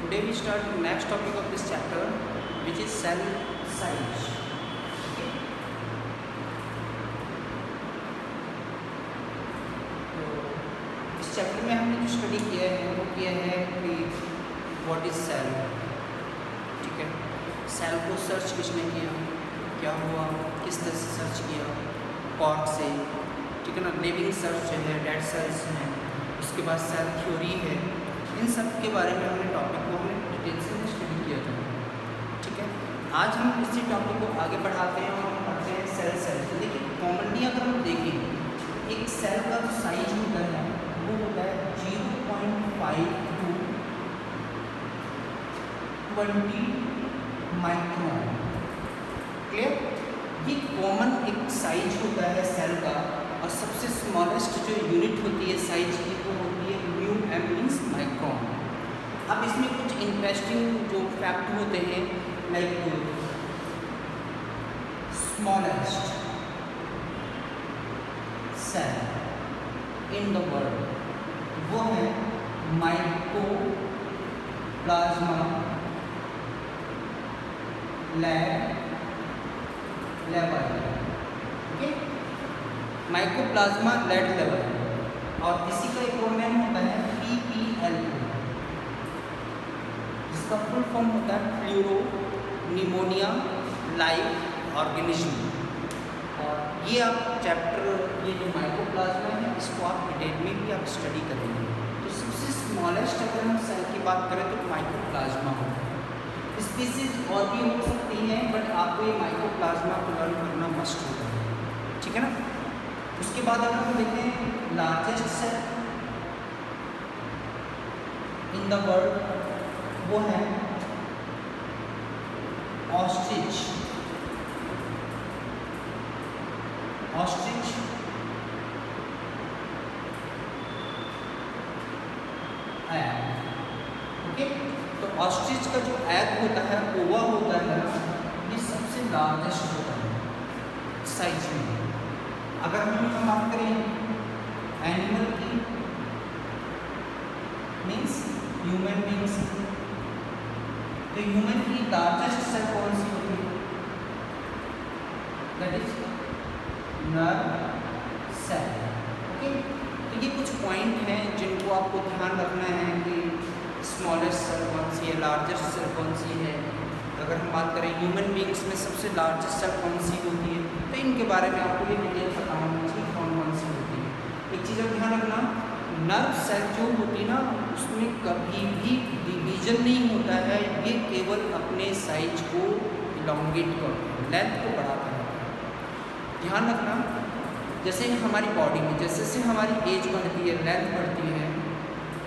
today we start the next topic of this chapter, which is cell size. Okay. तो इस chapter में हमने जो स्टडी किया है वो किया है कि व्हाट इज सेल. ठीक है, सेल को सर्च किसने किया, क्या हुआ, किस तरह से सर्च किया, कॉर्क से. ठीक है ना, लिविंग सर्च है, डेड सेल्स हैं, उसके बाद सेल थ्योरी है. इन सब के बारे में हमने टॉपिक को हमने डिटेल से स्टडी किया था. ठीक है, आज हम इसी टॉपिक को आगे बढ़ाते हैं और हम पढ़ते हैं सेल सेल. तो देखिए कॉमनली अगर हम देखें एक सेल का जो साइज होता है वो होता है 0.5 to 20 माइक्रोन. क्लियर, ये कॉमन एक साइज होता है सेल का. और सबसे स्मॉलेस्ट जो यूनिट होती है साइज की वो होती है म्यू एम मीन्स माइक्रोन. अब इसमें कुछ इंटरेस्टिंग जो फैक्ट होते हैं like smallest cell in the world वो है mycoplasma level. Okay, mycoplasma led level. और इसी का एक और नेम होता है PPL, जिसका फुल फॉर्म होता है प्लूरो निमोनिया लाइव ऑर्गेनिज्म. और ये आप चैप्टर ये जो माइकोप्लाज्मा है इसको आप डिटेल में भी आप स्टडी करेंगे. तो सबसे स्मॉलेस्ट अगर हम सेल की बात करें तो माइकोप्लाज्मा होता है. स्पीसीज और भी हो सकती हैं बट आपको ये माइकोप्लाज्मा को लर्न करना मस्ट होता है. ठीक है ना. उसके बाद अगर हम देखें largest cell in the world वो है ऑस्ट्रिच. Ostrich egg. ओके, तो ऑस्ट्रिच का जो एग होता है ओवा होता है ये सबसे लार्जेस्ट होता है साइज में. अगर हम बात करें एनिमल की मीन्स ह्यूमन बींग्स, तो ह्यूमन की लार्जेस्ट सेल कौन सी होती है, that is nerve cell. Okay, तो ये कुछ पॉइंट हैं जिनको आपको ध्यान रखना है कि स्मॉलेस्ट सेल कौन सी है, लार्जेस्ट सेल कौन सी है. अगर हम बात करें ह्यूमन बींग्स में सबसे लार्जेस्ट सेल कौन सी होती है तो इनके बारे में आपको ये डिटेल पता होना चाहिए कौन कौन सी होती है. एक चीज़ का ध्यान रखना, नर्व सेल जो होती है ना उसमें कभी भी डिवीजन नहीं होता है. ये केवल अपने साइज को इलोंगेट करते हैं, लेंथ को बढ़ाते हैं. ध्यान रखना, जैसे हमारी बॉडी में जैसे जैसे हमारी एज बढ़ती है लेंथ बढ़ती है.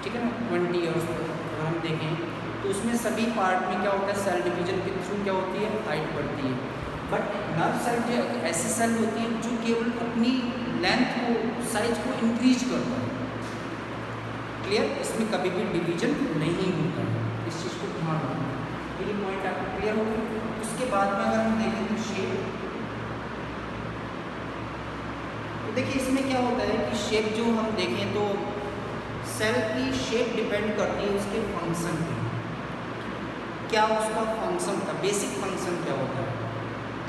ठीक है ना, 20 ईयर्स अगर हम देखें तो उसमें सभी पार्ट में क्या होता है सेल डिवीजन के थ्रू क्या होती है हाइट बढ़ती है. बट नर्व सेल जो ऐसी सेल होती है जो केवल अपनी लेंथ को साइज को इंक्रीज करता है. क्लियर, इसमें कभी भी डिवीजन नहीं होता है. इस चीज़ को ध्यान रखना. ये पॉइंट आपको क्लियर हो गया. उसके बाद में अगर हम देखें तो शेप, तो देखिए इसमें क्या होता है कि शेप जो हम देखें तो सेल की शेप डिपेंड करती है उसके फंक्शन पे. क्या उसका फंक्शन होता है, बेसिक फंक्शन क्या होता है.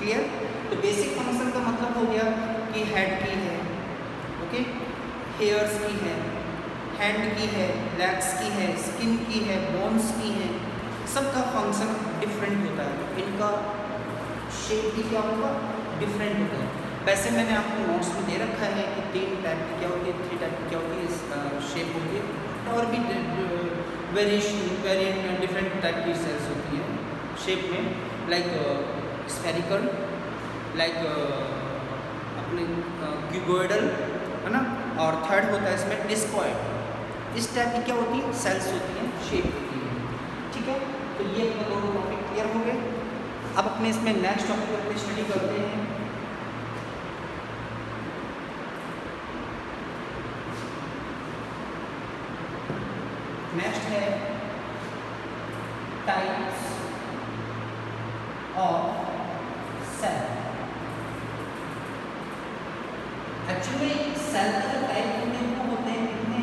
क्लियर, तो बेसिक फंक्शन का मतलब हो गया कि हेड की है, ओके, हेयर्स की है, हैंड की है, लेग्स की है, स्किन की है, बोन्स की है. सबका फंक्शन डिफरेंट होता है. इनका शेप भी क्या होगा डिफरेंट होता है. वैसे मैंने आपको नोट्स में दे रखा है कि 3 टाइप की क्या होती है, 3 टाइप की क्या होती है शेप होती है. और भी वेरी डिफरेंट टाइप की सेल्स होती है शेप में, लाइक स्फेरिकल, लाइक अपने क्यूबॉइडल है ना. और थर्ड होता है इसमें डिस्कॉइड. इस टाइप की क्या होती है सेल्स होती हैं, शेप होती है. ठीक है, तो ये अपने दोनों टॉपिक क्लियर हो गए. अब अपने इसमें नेक्स्ट टॉपिक अपने स्टडी करते हैं. नेक्स्ट है types of cell. Actually cell का जो टाइप होते हैं वो होते हैं कितने,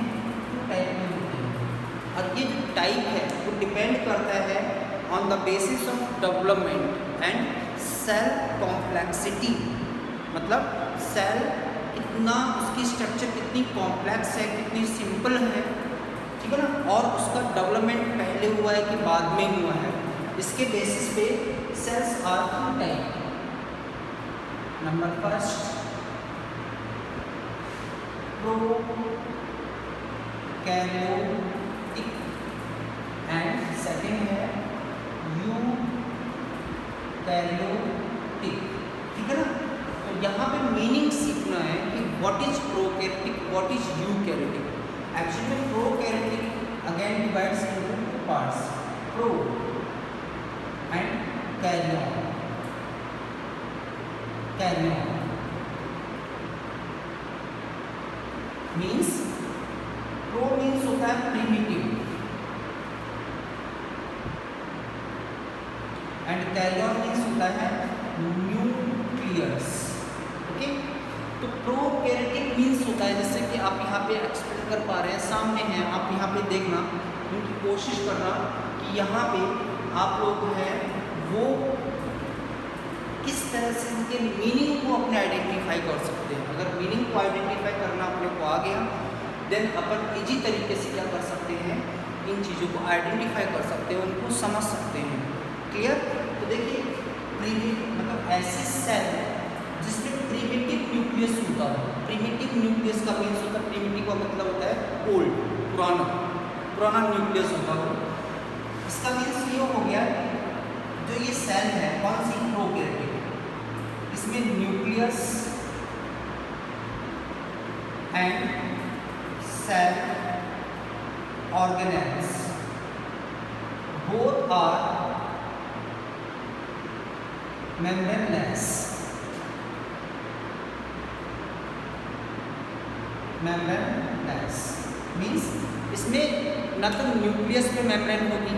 2 टाइप में होते हैं. और ये जो टाइप है वो डिपेंड डिपेंड करता है on the basis of development and cell complexity, मतलब सेल कितना, उसकी स्ट्रक्चर कितनी कॉम्प्लेक्स है, कितनी सिंपल है, ठीक है ना, और उसका डेवलपमेंट पहले हुआ है कि बाद में हुआ है, इसके बेसिस पे cells are two type. Number first prokaryotic and second है यूकैरियोटिक, ठीक है ना। तो यहाँ पे मीनिंग सीखना है कि what is prokaryotic, what is eukaryotic. Actually में prokaryotic again divides into two parts, pro and karyon. Means pro means होता है प्रिमिटिव एंड कैरियन मीन्स होता है न्यूक्लियस। ओके, तो प्रोकैरियोटिक मीन्स होता है, जैसे कि आप यहाँ पे एक्सप्लेन कर पा रहे हैं, सामने हैं, आप यहाँ पे देखना, उनकी कोशिश करना कि यहाँ पे आप लोग हैं वो किस तरह से उनके मीनिंग को अपने आइडेंटिफाई कर सकते हैं। अगर मीनिंग को आइडेंटिफाई करना अपने को आ गया, देन अपन इजी तरीके से क्या कर सकते हैं, इन चीज़ों को आइडेंटिफाई कर सकते हैं, उनको समझ सकते हैं। क्लियर? तो देखिए, मतलब ऐसे सेल जिसमें प्रिमिटिव न्यूक्लियस होता है। प्रिमिटिव न्यूक्लियस का मीन्स होता है, प्रिमिटिव का मतलब होता है ओल्ड, पुराना न्यूक्लियस होता है। इसका मीन्स ये हो गया, जो ये सेल है कौन सी, प्रोकैरियोटिक, इसमें nucleus and cell organelles both are membraneless means इसमें ना तो न्यूक्लियस पे मेम्ब्रेन होगी,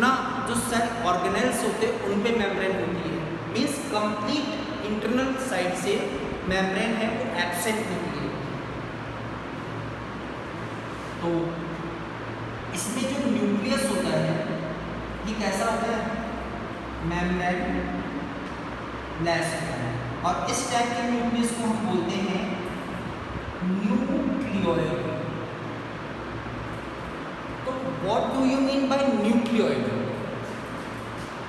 ना जो सेल ऑर्गेनेल्स होते हैं उन पे मेम्ब्रेन होती है। मीन्स कंप्लीट इंटरनल साइड से मेम्ब्रेन है वो एब्सेंट होती है। तो इसमें जो न्यूक्लियस होता है ये कैसा होता है, मेम्ब्रेन लेस होता है, और इस टाइप के न्यूक्लियस को हम बोलते हैं न्यूक्लियोइड। तो what do you mean by nucleoid?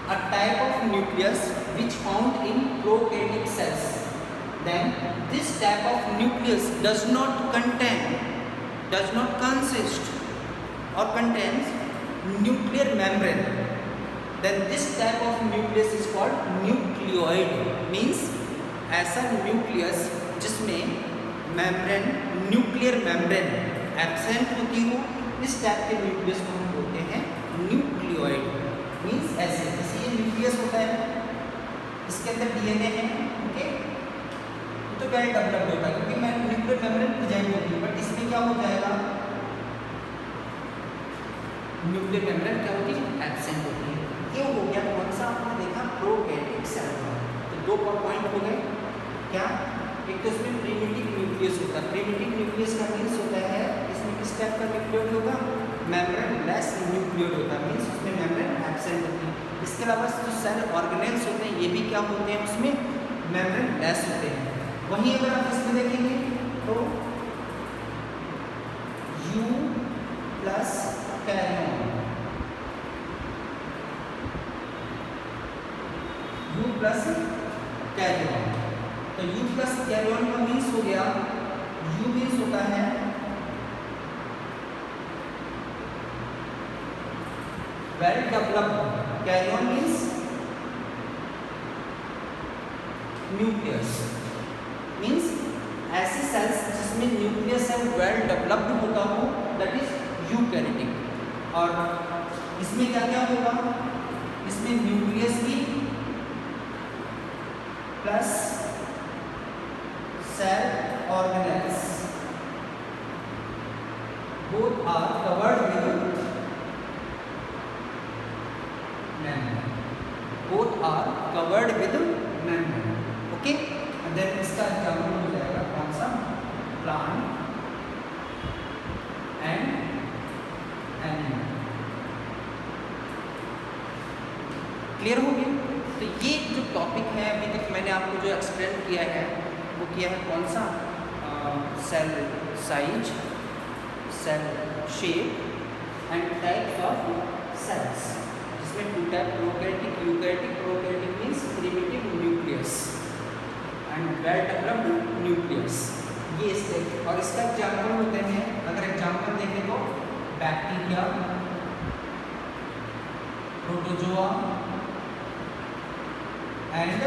A type of nucleus which found in prokaryotic cells. Then this type of nucleus does not consist or contains nuclear membrane. Then this type of nucleus is called nucleoid. Means ऐसा nucleus जिसमें membrane, nuclear membrane absent होती हो, इस type के nucleus को हम बोलते हैं न्यूक्लियोइड। मीन्स ऐसे जैसे ये न्यूक्लियस होता है, इसके अंदर डीएनए है, ओके, तो वेल डेवलप्ड होता है क्योंकि मैं न्यूक्लियर मेम्ब्रेन प्रेजेंट होती है, बट इसमें क्या हो जाएगा, न्यूक्लियर मेम्ब्रेन क्या होती है, एब्सेंट होती है। ये हो गया कौन सा, आपने देखा प्रोकैरियोटिक सेल का। तो दो पॉइंट हो गए क्या, एक तो इसमें प्रिमिटिव न्यूक्लियस होता है। प्रिमिटिव न्यूक्लियस का मीन्स होता है इसमें किस टाइप का न्यूक्लियोइड होगा, मेम्ब्रेन लेस न्यूक्लियोइड होता है, मीन्स उसमें मेम्ब्रेन एब्सेंट होती है। इसके अलावा जो सेल ऑर्गेनेल्स होते हैं ये भी क्या होते हैं, उसमें मेम्ब्रेन लेस होते हैं। वहीं अगर आप इसमें देखेंगे तो U plus karyon, U plus karyon, तो U प्लस कैरियन का मीन्स हो गया, U मीन्स होता है well developed, karyon means nucleus. Means ऐसे सेल्स जिसमें न्यूक्लियस है वेल डेवलप्ड होता हो, दैट इज यूकैरियोटिक। और इसमें क्या क्या होगा, इसमें न्यूक्लियस भी plus cell organelles both are covered with membrane, both are covered with membrane. Okay, and then इसका एग्जाम्पल हो जाएगा कौन सा, प्लांट एंड एनिमल। क्लियर हो गया? तो ये जो टॉपिक है अभी तक मैंने आपको जो एक्सप्लेन किया है वो किया है कौन सा, cell size, cell shape and types of cells, जिसमें 2 type, prokaryotic, eukaryotic. Prokaryotic means primitive nucleus and well developed nucleus, ये इसके और इसका एग्जाम्पल होते हैं। अगर एग्जाम्पल देखें तो bacteria, protozoa and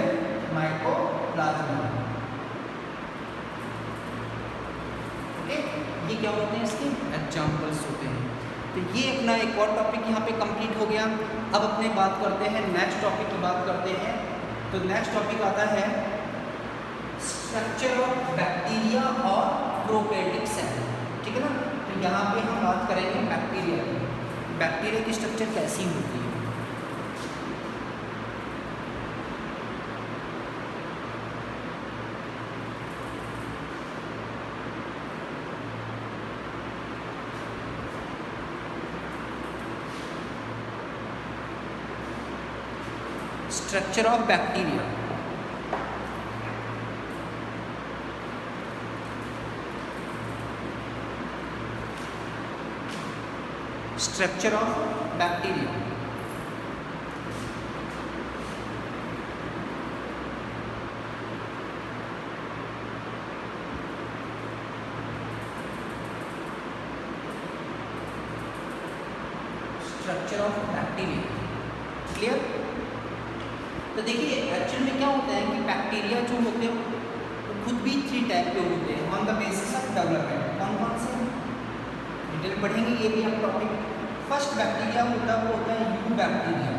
mycoplasma. Okay, ये क्या होते हैं, इसके एग्जाम्पल्स होते हैं। तो ये अपना एक और टॉपिक यहाँ पे कंप्लीट हो गया। अब अपने बात करते हैं नेक्स्ट टॉपिक की बात करते हैं। तो नेक्स्ट टॉपिक आता है स्ट्रक्चर ऑफ बैक्टीरिया और प्रोकैरियोटिक सेल, ठीक है ना। तो यहाँ पे हम बात करेंगे बैक्टीरिया की, बैक्टीरिया की स्ट्रक्चर कैसी होती है। Structure of bacteria, structure of bacteria. Structure of bacteria, clear. तो देखिए एक्चुअल में क्या होता है कि बैक्टीरिया जो होते हैं वो खुद भी 3 टाइप के होते हैं on the basis of development. कौन कौन से डिटेल पढ़ेंगे, ये भी हम टॉपिक। फर्स्ट बैक्टीरिया होता है वो होता है यू बैक्टीरिया,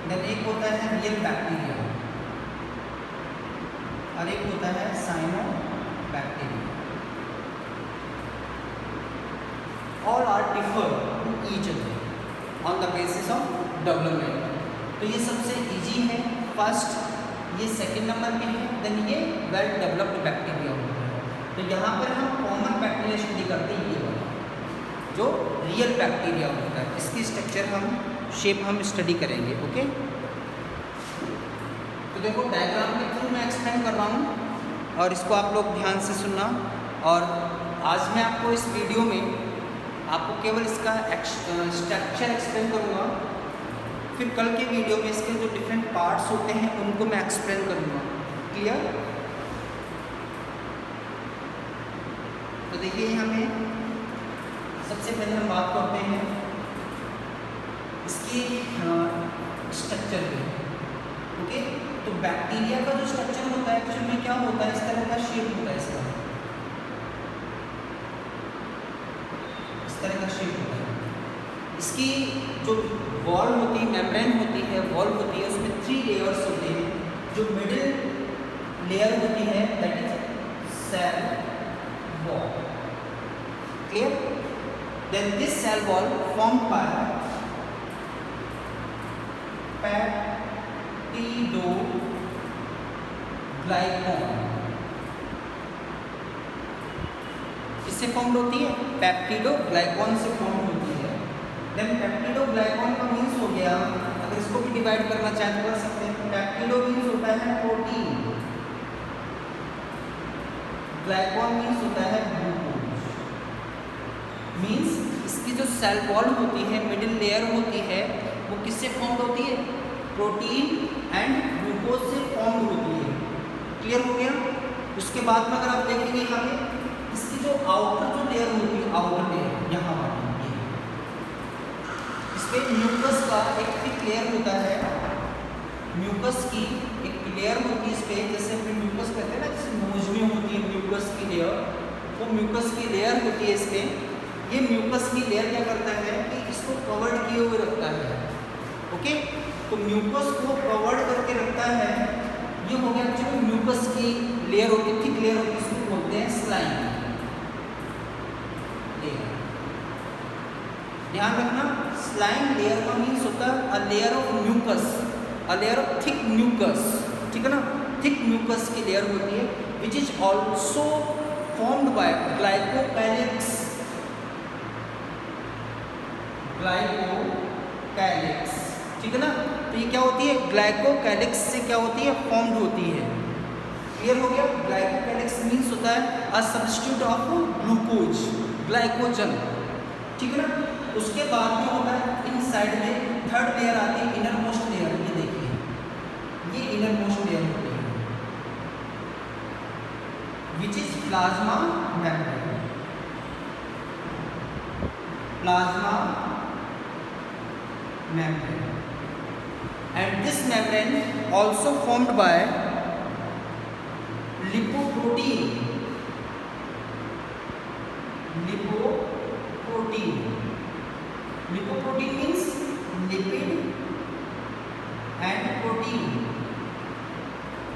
देन एक होता है रियल बैक्टीरिया और एक होता है cyanobacteria. All are differ to each other on the basis of development. तो ये सबसे इजी है, फर्स्ट ये सेकंड नंबर पे है, देन ये वेल डेवलप्ड बैक्टीरिया होता है। तो यहाँ पर हम कॉमन बैक्टीरिया स्टडी करते हैं, ये वाला जो रियल बैक्टीरिया होता है, इसकी स्ट्रक्चर हम शेप हम स्टडी करेंगे। ओके, तो देखो डायग्राम के थ्रू मैं एक्सप्लेन कर रहा हूँ और इसको आप लोग ध्यान से सुनना। और आज मैं आपको इस वीडियो में आपको केवल इसका स्ट्रक्चर एक्सप्लेन करूँगा, फिर कल के वीडियो में इसके जो डिफरेंट पार्ट्स होते हैं उनको मैं एक्सप्लेन करूँगा। क्लियर? तो देखिए हमें सबसे पहले हम बात करते हैं इसकी स्ट्रक्चर पे। ओके, तो बैक्टीरिया का जो स्ट्रक्चर होता है एक्चुअली में क्या होता है, इस तरह का शेप होता है इसका, इस तरह का शेप होता है। इसकी जो वॉल होती है, मेम्ब्रेन होती है, वॉल होती है, उसमें 3 लेयर्स होते हैं। जो मिडिल लेयर होती है that is cell wall, clear. Then this cell wall formed by peptidoglycan. किससे फॉर्म्ड होती है? पेप्टिडोग्लाइकॉन से फॉर्म होती है। देन पेप्टिडोग्लाइकॉन का मीन्स हो गया, अगर इसको भी डिवाइड करना चाहें तो कर सकते हैं। पेप्टिडो मीन्स होता है प्रोटीन, ग्लाइकॉन मीन्स होता है ग्लूकोज। मीन्स इसकी जो सेल वॉल होती है, मिडिल लेयर होती है, वो किससे फॉर्म होती है? प्रोटीन एंड ग्लूकोज से फॉर्म होती है। क्लियर हो गया? उसके बाद में अगर आप देखेंगे यहाँ पे इसकी जो आउटर जो लेयर होती है, आउटर लेयर यहाँ वाली, पे म्यूकस का एक थिक लेयर होता है, म्यूकस की एक लेयर होती है इस पे, जैसे हम म्यूकस कहते हैं ना, जैसे नोज में होती है म्यूकस की लेयर, वो म्यूकस की लेयर होती है इस पे। ये म्यूकस की लेयर क्या करता है कि इसको कवर्ड किए हुए रखता है। ओके, तो म्यूकस को कवर्ड करके रखता है, ये हो गया जो म्यूकस की लेयर होती है, थिक लेयर होती है, इसको बोलते हैं स्लाइम लेयर। ध्यान रखना, स्लाइम लेयर का मीन्स होता है a layer of mucus, a layer of thick mucus, ठीक है ना। थिक म्यूकस की लेयर होती है which is also formed by glycocalyx, glycocalyx calyx, ठीक है ना। तो ये क्या होती है, ग्लाइकोकैलिक्स से क्या होती है, फॉर्म्ड होती है। क्लियर हो गया। ग्लाइकोकैलिक्स मीन्स होता है a substitute of glucose, glycogen, ठीक है ना। उसके बाद में होता है इन साइड में थर्ड लेयर आती है, इनर मोस्ट लेयर। ये देखिए, ये इनर मोस्ट लेयर होती है which is plasma membrane, plasma membrane. And this membrane also formed by lipoprotein, lipoprotein, lipoprotein means lipid and protein।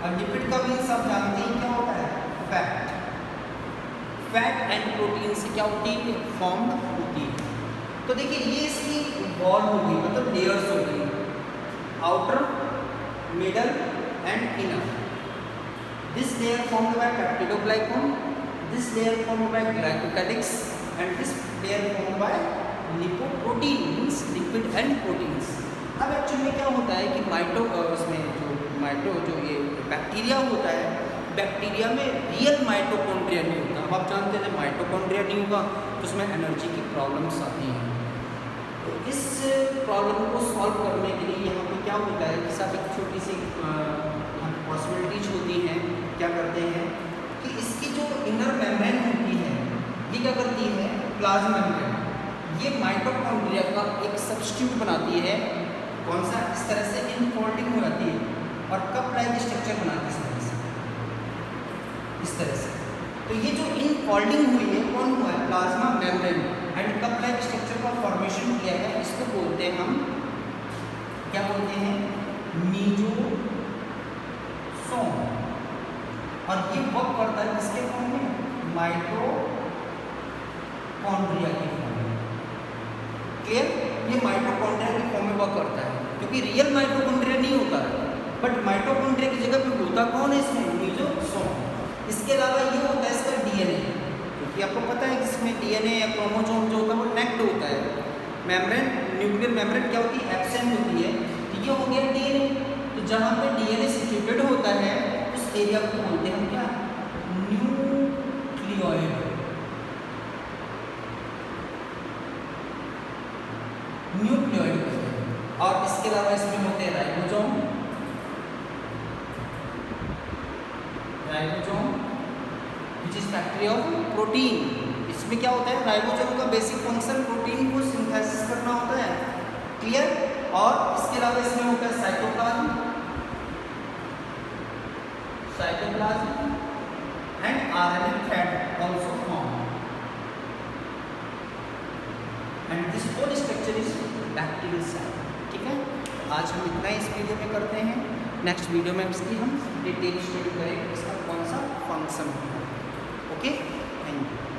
और लिपिड का मीन्स आप जानते हैं क्या होता है, फैट। फैट एंड प्रोटीन से क्या होती है, फॉर्म होती है। तो देखिए ये इसकी वॉल होगी, मतलब लेयर्स होगी, outer, middle and inner. This layer formed by peptidoglycan, this layer formed by glycocalyx and this layer formed by lipoprotein means lipid and proteins. अब एक्चुअली में क्या होता है कि उसमें जो ये बैक्टीरिया होता है, बैक्टीरिया में रियल माइटोकॉन्ड्रिया नहीं होता। अब आप जानते हैं माइटोकॉन्ड्रिया नहीं होगा तो उसमें एनर्जी की प्रॉब्लम्स आती हैं। तो इस प्रॉब्लम को सॉल्व करने के लिए यहाँ पे क्या होता है कि सब एक छोटी सी पॉसिबिलिटीज होती हैं। क्या करते हैं कि इसकी जो इनर मेम्ब्रेन होती है ये क्या करती है, प्लाज्मा मेम्ब्रेन, ये माइटोकॉन्ड्रिया का एक सब्स्टिट्यूट बनाती है। कौन सा, इस तरह से इनफोल्डिंग हो जाती है और कप लाइक स्ट्रक्चर बनाती है इस तरह से। तो ये जो इनफोल्डिंग हुई है कौन हुआ है, plasma membrane and cup like structure का फॉर्मेशन किया है। इसको बोलते हैं हम, क्या बोलते हैं, मीजोसोम। और ये वर्क करता है किसके फॉर्म में, माइटोकॉन्ड्रिया के फॉर्म में। क्लियर, ये माइटोकॉन्ड्रिया के फॉर्म में वर्क करता है क्योंकि रियल माइटोकॉन्ड्रिया नहीं होता है, बट माइटोकॉन्ड्रिया की जगह पे होता कौन है इसमें, मीजोसोम। इसके अलावा ये होता है इसका डीएनए, क्योंकि आपको पता है कि इसमें डीएनए या क्रोमोसोम जो होता है वो नेक्ड होता है। मेम्ब्रेन, न्यूक्लियर मेम्ब्रेन क्या होती है, एब्सेंट होती है। तो ये हो गया डीएनए। तो जहाँ पे डीएनए सिचुएटेड होता है उस एरिया को बोलते हैं हम क्या, न्यूक्लियोइड। न्यूक्लियोइड कहते हैं। और इसके अलावा इसमें होते हैं ribosome, ribosome which is factory of protein. इसमें क्या होता है, राइबोसोम का बेसिक फंक्शन प्रोटीन को सिंथेसिस करना होता है। क्लियर। और इसके अलावा इसमें होता है cytoplasm, cytoplasm and RNA thread also form and this whole structure is bacterial cell. ठीक है, आज हम इतना इस वीडियो में करते हैं। नेक्स्ट वीडियो में इसकी हम डिटेल स्टडी करेंगे, इसका कौन सा फंक्शन है। Okay, thank you.